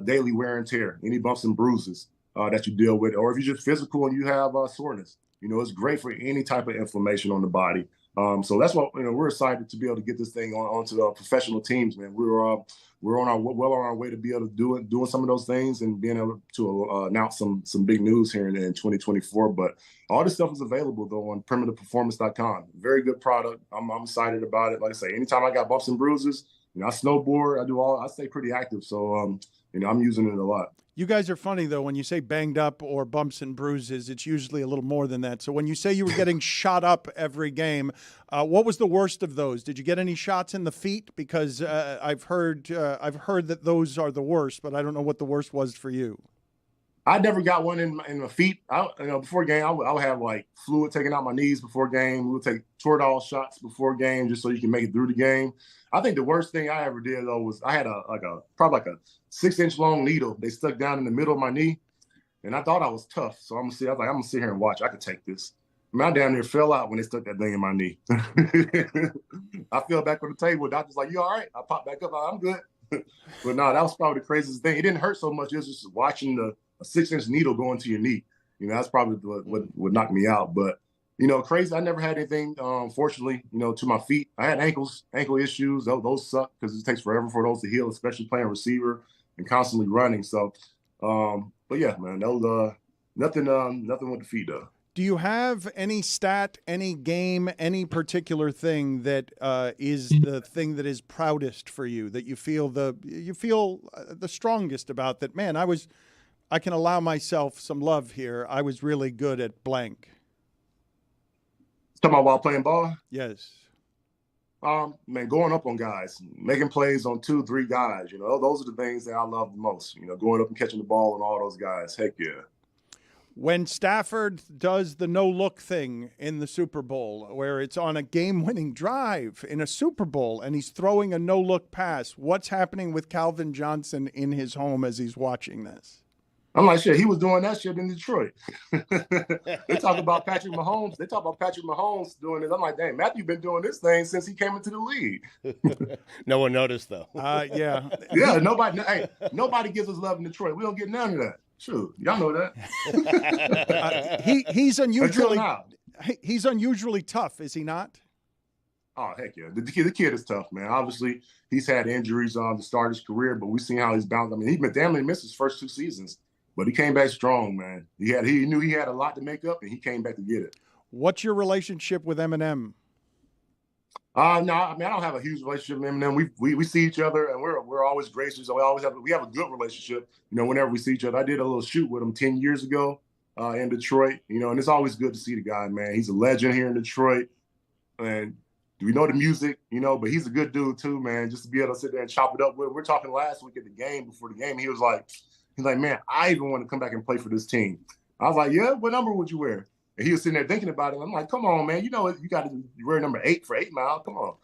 daily wear and tear, any bumps and bruises that you deal with, or if you're just physical and you have soreness. It's great for any type of inflammation on the body. So that's what we're excited to be able to get this thing onto the professional teams, man. We're on our way to be able to doing some of those things and being able to announce some big news here in 2024. But all this stuff is available though on primitiveperformance.com. Very good product. I'm excited about it. Like I say, anytime I got bumps and bruises, I snowboard, I stay pretty active. So I'm using it a lot. You guys are funny, though. When you say banged up or bumps and bruises, it's usually a little more than that. So when you say you were getting shot up every game, what was the worst of those? Did you get any shots in the feet? Because I've heard that those are the worst, but I don't know what the worst was for you. I never got one in my feet. Before game, I would have like fluid taken out my knees before game. We would take Toradol shots before game just so you can make it through the game. I think the worst thing I ever did though was I had probably a 6-inch long needle. They stuck down in the middle of my knee, and I thought I was tough. So I'm gonna sit here and watch. I could take this. I down there fell out when they stuck that thing in my knee. I fell back on the table. Doctor's like, "You all right?" I popped back up. I'm good. But no, that was probably the craziest thing. It didn't hurt so much. It was just watching a 6-inch needle go into your knee. That's probably what knocked me out. But crazy. I never had anything, fortunately, to my feet. I had ankle issues. Those suck because it takes forever for those to heal, especially playing receiver and constantly running. So, but yeah, man, nothing with the feet though. Do you have any stat, any game, any particular thing that is the thing that is proudest for you, that you feel the strongest about? That, man, I can allow myself some love here. I was really good at blank. Talking about while playing ball? Yes. Man, going up on guys, making plays on 2-3 guys. Those are the things that I love the most. Going up and catching the ball on all those guys. Heck yeah. When Stafford does the no-look thing in the Super Bowl, where it's on a game-winning drive in a Super Bowl, and he's throwing a no-look pass, what's happening with Calvin Johnson in his home as he's watching this? I'm like, shit, he was doing that shit in Detroit. They talk about Patrick Mahomes. They talk about Patrick Mahomes doing it. I'm like, dang, Matthew been doing this thing since he came into the league. No one noticed, though. Yeah. Yeah, nobody gives us love in Detroit. We don't get none of that. Sure, y'all know that. He's unusually tough, is he not? Oh, heck yeah. The kid is tough, man. Obviously, he's had injuries to start his career, but we've seen how he's bounced. I mean, he damn near missed his first 2 seasons. But he came back strong, man. He knew he had a lot to make up, and he came back to get it. What's your relationship with Eminem? No, I mean, I don't have a huge relationship with Eminem. We see each other, and we're always gracious. We have a good relationship. Whenever we see each other. I did a little shoot with him 10 years ago in Detroit. And it's always good to see the guy, man. He's a legend here in Detroit, and we know the music, but he's a good dude too, man. Just to be able to sit there and chop it up with. We're talking last week at the game before the game. He was like, man, I even want to come back and play for this team. I was like, yeah, what number would you wear? And he was sitting there thinking about it. I'm like, come on, man. You got to wear number 8 for 8 Mile. Come on.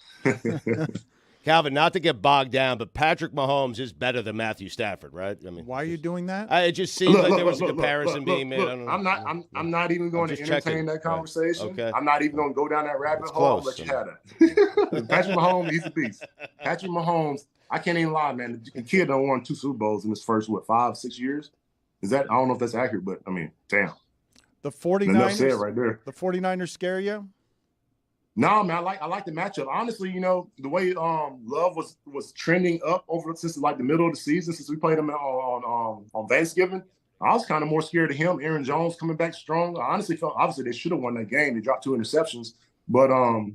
Calvin, not to get bogged down, but Patrick Mahomes is better than Matthew Stafford, right? I mean, why are you doing that? It just seems like there was a comparison being made. I'm not even going to entertain that conversation. Right. Okay. I'm not even going to go down that rabbit hole. I'll let you have that. Patrick Mahomes, he's a beast. Patrick Mahomes, I can't even lie, man. The kid done won 2 Super Bowls in his first 5-6 years. I don't know if that's accurate, but I mean, damn. The 49ers. Enough said right there. The 49ers scare you? No, man, I like the matchup. Honestly, the way Love was trending up since like the middle of the season, since we played him on Thanksgiving, I was kind of more scared of him. Aaron Jones coming back strong. I honestly felt obviously they should have won that game. They dropped 2 interceptions, but I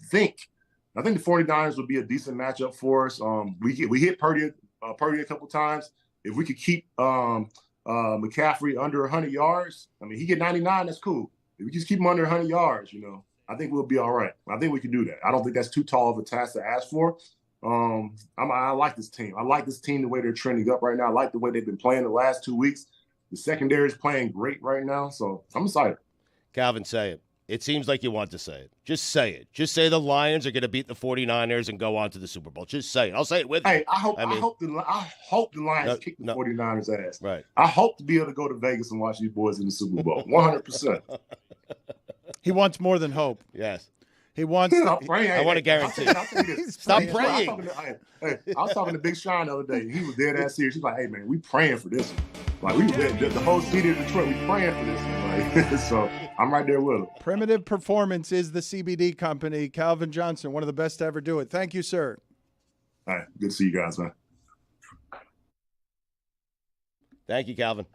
think I think the 49ers would be a decent matchup for us. We hit Purdy a couple times. If we could keep McCaffrey under 100 yards, I mean, he get 99, that's cool. If we just keep him under 100 yards, I think we'll be all right. I think we can do that. I don't think that's too tall of a task to ask for. I like this team. I like this team the way they're trending up right now. I like the way they've been playing the last 2 weeks. The secondary is playing great right now, so I'm excited. Calvin, say it. It seems like you want to say it. Just say it. Just say the Lions are going to beat the 49ers and go on to the Super Bowl. Just say it. I'll say it with you. Hey, I hope the Lions kick the 49ers ass. Right. I hope to be able to go to Vegas and watch these boys in the Super Bowl. 100%. He wants more than hope. Yes. He wants. I want to guarantee. Stop praying. I was talking to Big Sean the other day. He was dead ass serious. He's like, "Hey man, we praying for this one. Like the whole city of Detroit, we praying for this one." Like, so I'm right there with him. Primitive Performance is the CBD company. Calvin Johnson, one of the best to ever do it. Thank you, sir. All right, good to see you guys, man. Thank you, Calvin.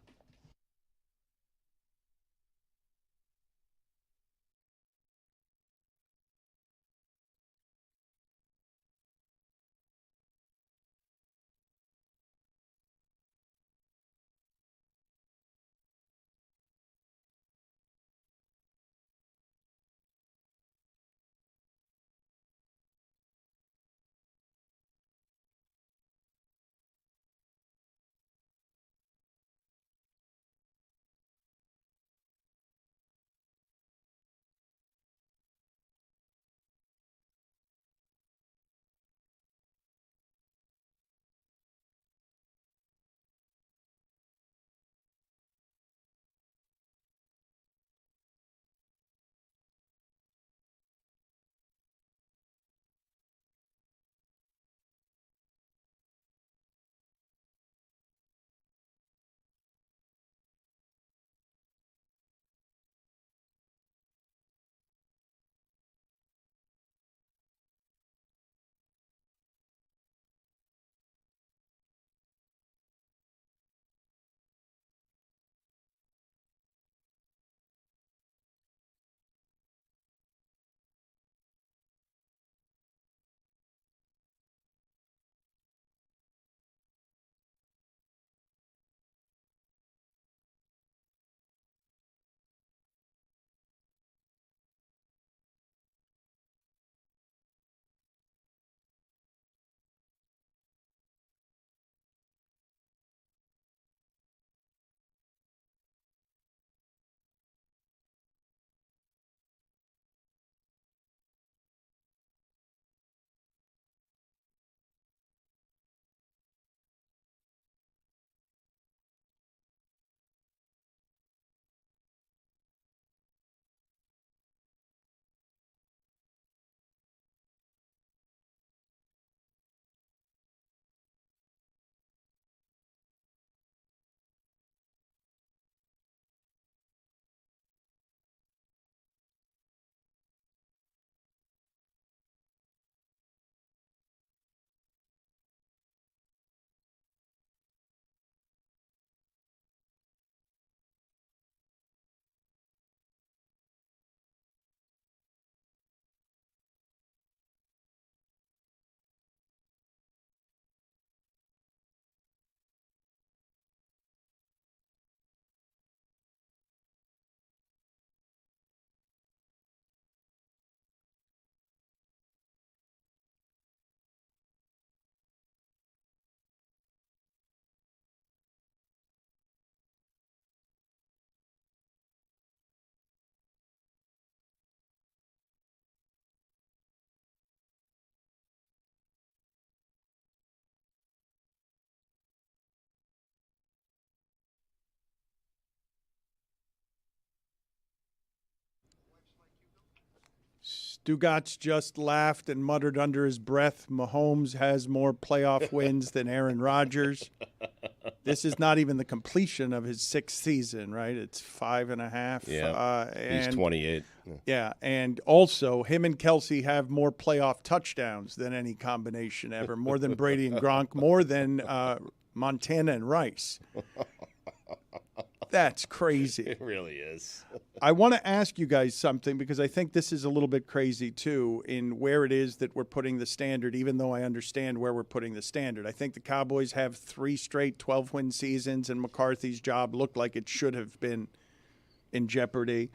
Stugotz just laughed and muttered under his breath, Mahomes has more playoff wins than Aaron Rodgers. This is not even the completion of his sixth season, right? It's 5.5. Yeah, he's 28. Yeah, and also him and Kelsey have more playoff touchdowns than any combination ever, more than Brady and Gronk, more than Montana and Rice. That's crazy. It really is. I want to ask you guys something because I think this is a little bit crazy, too, in where it is that we're putting the standard, even though I understand where we're putting the standard. I think the Cowboys have 3 straight 12-win seasons, and McCarthy's job looked like it should have been in jeopardy.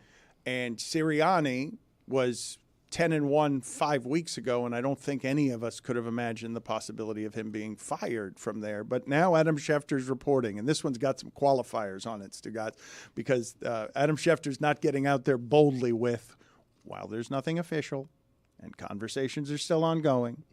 And Sirianni was 10-1 5 weeks ago, and I don't think any of us could have imagined the possibility of him being fired from there. But now Adam Schefter's reporting, and this one's got some qualifiers on it, Stugotz, because Adam Schefter's not getting out there boldly with, while there's nothing official and conversations are still ongoing,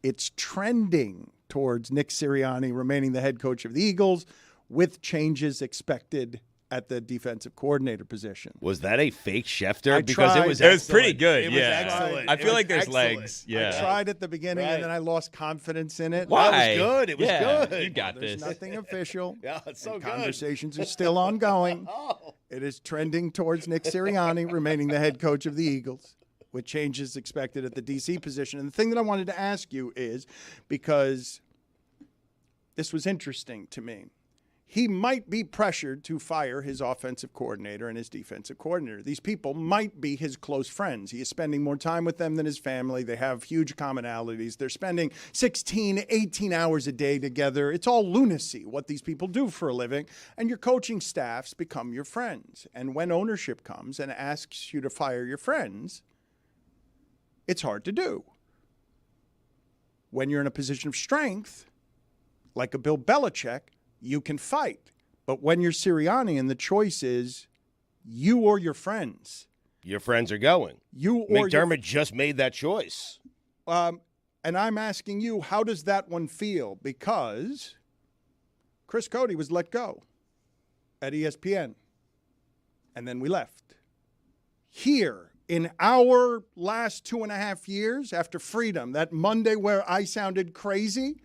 it's trending towards Nick Sirianni remaining the head coach of the Eagles with changes expected at the defensive coordinator position. Was that a fake Schefter? Because it was pretty good. It yeah, was excellent. I feel like there's excellent. legs. Yeah, I tried at the beginning and then I lost confidence in it. Why? It was good. It was good. You got There's this. nothing official. Yeah, it's so good. Conversations are still ongoing. It is trending towards Nick Sirianni remaining the head coach of the Eagles, with changes expected at the DC position. And the thing that I wanted to ask you is, because this was interesting to me, he might be pressured to fire his offensive coordinator and his defensive coordinator. These people might be his close friends. He is spending more time with them than his family. They have huge commonalities. They're spending 16, 18 hours a day together. It's all lunacy, what these people do for a living. And your coaching staffs become your friends. And when ownership comes and asks you to fire your friends, it's hard to do. When you're in a position of strength, like a Bill Belichick, you can fight. But when you're Sirianni and the choice is you or your friends. Your friends are going. You or McDermott just made that choice. And I'm asking you, how does that one feel? Because Chris Cody was let go at ESPN. And then we left. Here, in our last 2.5 years after freedom, that Monday where I sounded crazy,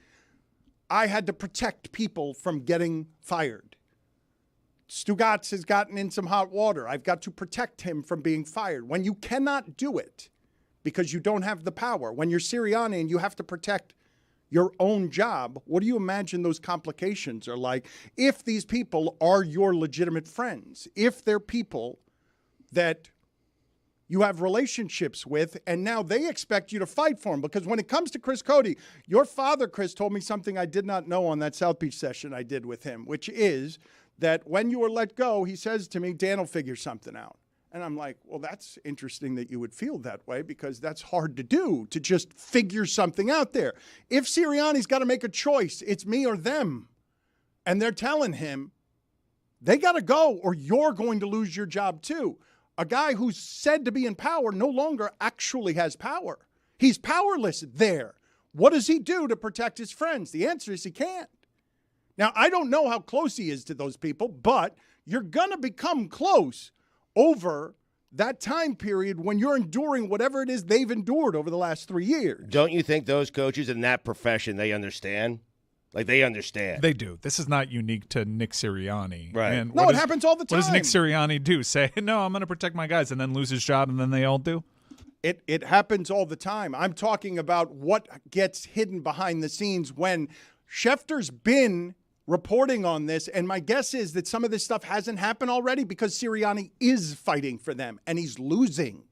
I had to protect people from getting fired. Stugotz has gotten in some hot water. I've got to protect him from being fired. When you cannot do it because you don't have the power, when you're Sirianni and you have to protect your own job, what do you imagine those complications are like if these people are your legitimate friends, if they're people that you have relationships with, and now they expect you to fight for them? Because when it comes to Chris Cody, your father, Chris, told me something I did not know on that South Beach session I did with him, which is that when you were let go, he says to me, Dan will figure something out. And I'm like, well, that's interesting that you would feel that way because that's hard to do, to just figure something out there. If Sirianni's got to make a choice, it's me or them. And they're telling him, they got to go or you're going to lose your job too. A guy who's said to be in power no longer actually has power. He's powerless there. What does he do to protect his friends? The answer is he can't. Now, I don't know how close he is to those people, but you're going to become close over that time period when you're enduring whatever it is they've endured over the last 3 years. Don't you think those coaches in that profession, they understand? Like, they understand. They do. This is not unique to Nick Sirianni. Right. And No, it happens all the time. What does Nick Sirianni do? Say, no, I'm going to protect my guys, and then lose his job, and then they all do? It happens all the time. I'm talking about what gets hidden behind the scenes when Schefter's been reporting on this, and my guess is that some of this stuff hasn't happened already because Sirianni is fighting for them, and he's losing.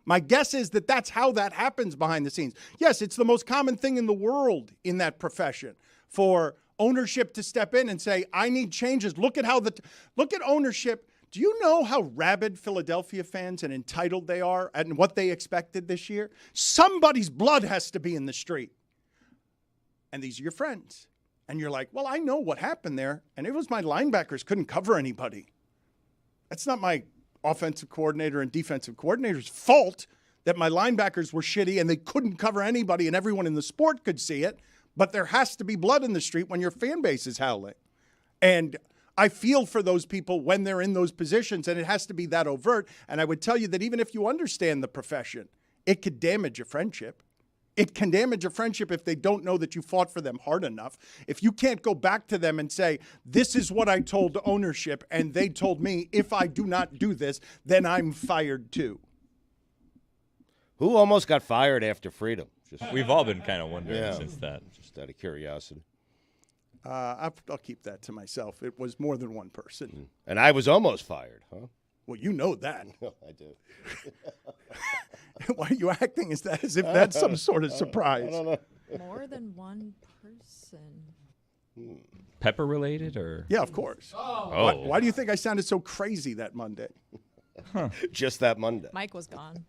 My guess is that that's how that happens behind the scenes. Yes, it's the most common thing in the world in that profession for ownership to step in and say, I need changes. Look at ownership. Do you know how rabid Philadelphia fans and entitled they are and what they expected this year? Somebody's blood has to be in the street. And these are your friends. And you're like, well, I know what happened there. And it was my linebackers couldn't cover anybody. That's not my offensive coordinator and defensive coordinator's fault that my linebackers were shitty and they couldn't cover anybody and everyone in the sport could see it. But there has to be blood in the street when your fan base is howling. And I feel for those people when they're in those positions, and it has to be that overt. And I would tell you that even if you understand the profession, it could damage a friendship. It can damage a friendship if they don't know that you fought for them hard enough. If you can't go back to them and say, this is what I told ownership, and they told me if I do not do this, then I'm fired too. Who almost got fired after freedom? We've all been kind of wondering since that. Just out of curiosity. I'll keep that to myself. It was more than one person. And I was almost fired, huh? Well, you know that. I do. Why are you acting as if that's some sort of surprise? I don't know. More than one person. Pepper related or? Yeah, of course. Why do you think I sounded so crazy that Monday? Just that Monday. Mike was gone.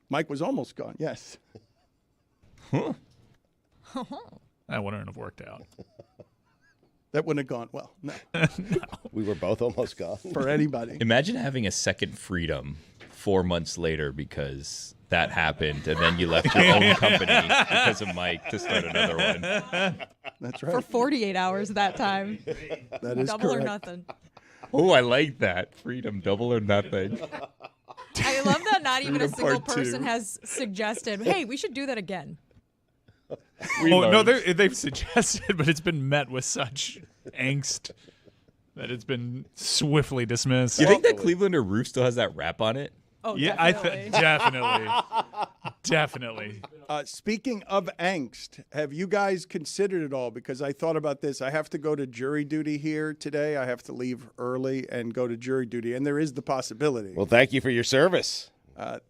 Mike was almost gone, yes. That wouldn't have worked out. That wouldn't have gone well. No. We were both almost gone. For anybody. Imagine having a second freedom 4 months later because that happened, and then you left your own company because of Mike to start another one. That's right. For 48 hours that time. That is Double correct. or nothing. Oh, I like that. Freedom, double or nothing. I love that not even a Freedom single part person two. has suggested, hey, we should do that again. No, they've suggested, but it's been met with such angst that it's been swiftly dismissed. You think that Clevelander roof still has that wrap on it? Oh, Yeah, definitely. definitely. Speaking of angst, have you guys considered it all? Because I thought about this. I have to go to jury duty here today. I have to leave early and go to jury duty. And there is the possibility. Well, thank you for your service.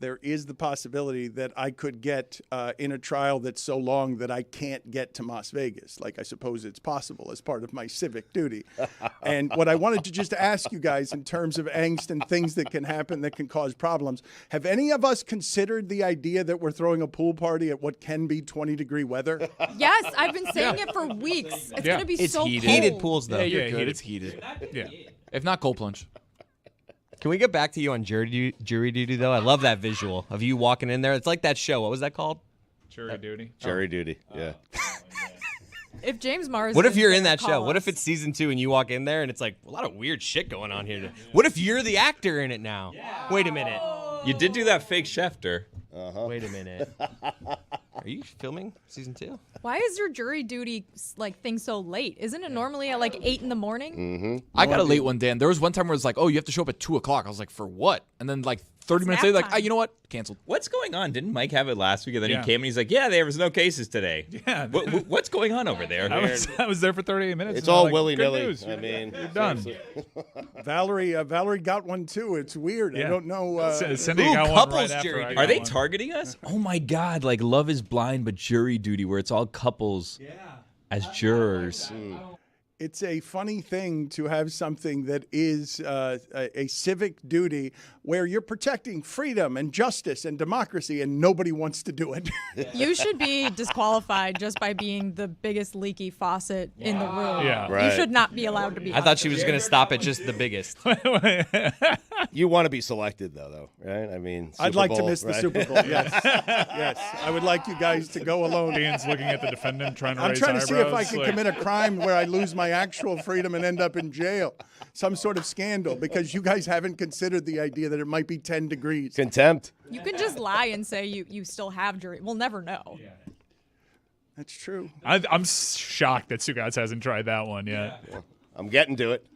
There is the possibility that I could get in a trial that's so long that I can't get to Las Vegas. Like I suppose it's possible as part of my civic duty. And what I wanted to just ask you guys in terms of angst and things that can happen that can cause problems, have any of us considered the idea that we're throwing a pool party at what can be 20-degree weather? Yes, I've been saying it for weeks. It's going to be It's so heated. cold. Heated pools, though. Yeah, you're Yeah, good. heated. It's heated. Yeah. If not, cold plunge. Can we get back to you on jury duty, though? I love that visual of you walking in there. It's like that show. What was that called? Jury duty. Jury duty, yeah. If James Mars What if is you're there, in that show? call What if us. it's season 2 and you walk in there and it's like a lot of weird shit going on here? What if you're the actor in it now? Wait a minute. You did do that fake Schefter. Wait a minute. Are you filming season 2? Why is your jury duty thing so late? Isn't it normally at 8 in the morning? Mm-hmm. I got a late one, Dan. There was one time where it was like, oh, you have to show up at 2 o'clock. I was like, for what? And then 30 minutes later, nap time. you know what? Canceled. What's going on? Didn't Mike have it last week? And then Yeah. he came and he's like, yeah, there was no cases today. Yeah. What's going on over there? I was there for 38 minutes. It's and all they're like, willy-nilly. Good news. I mean, you're done. Valerie got one too. It's weird. I Yeah. don't know. Cindy Ooh, got one couples right after jury I duty. got Are they one. targeting us? Oh my God! Like Love Is Blind, but jury duty, where it's all couples as jurors. It's a funny thing to have something that is a civic duty where you're protecting freedom and justice and democracy, and nobody wants to do it. You should be disqualified just by being the biggest leaky faucet in the room. Yeah. You Right. should not be allowed to be. I thought she was going to stop at just the biggest. You want to be selected, though, right? I mean, I'd Super like to Bowl, miss the right? Super Bowl. Yes, yes. I would like you guys to go alone. Dan's looking at the defendant trying to I'm raise trying to see if I eyebrows, can like- commit a crime where I lose my actual freedom and end up in jail. Some sort of scandal because you guys haven't considered the idea that it might be 10 degrees. Contempt. You can just lie and say you still have jury. We'll never know. That's true. I'm shocked that Stugotz hasn't tried that one yet. I'm getting to it.